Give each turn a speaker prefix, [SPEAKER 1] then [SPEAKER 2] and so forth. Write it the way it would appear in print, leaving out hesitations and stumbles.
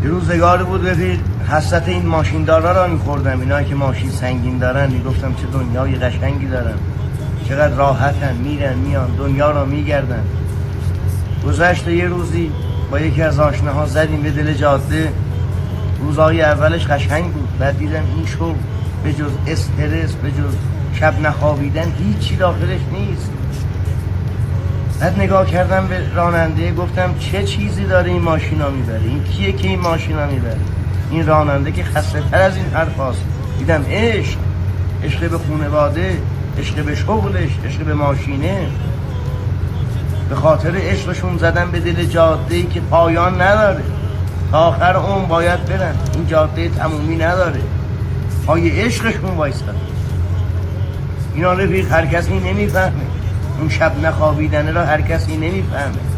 [SPEAKER 1] یه روزگاری بود رفیق، حسرت این ماشیندارا را میخوردم. اینایی که ماشین سنگین دارن میگفتم چه دنیای قشنگی دارن، چقدر راحتن، میرن میان دنیا را میگردن. گذشت یه روزی با یکی از آشناها زدیم به دل جاده. روزهای اولش قشنگ بود، بعد دیدم این شغل به جز استرس، به جز شب نخوابیدن هیچی داخلش نیست. بعد نگاه کردم به راننده، گفتم چه چیزی داره این ماشینا میبره؟ این کیه که این ماشینا میبره؟ این راننده که خسته تر از این حرف هاست. دیدم عشق به خانواده، عشق به شغلش، عشق به ماشینه. به خاطر عشقشون زدن به دل جاده‌ای که پایان نداره، تا آخر عمر باید برن. این جاده تمومی نداره، پای عشقشون وایسن. اینا رفیق هر کسی نمیفهمه، اون شب نخوابیدنه را هر کسی نمیفهمه.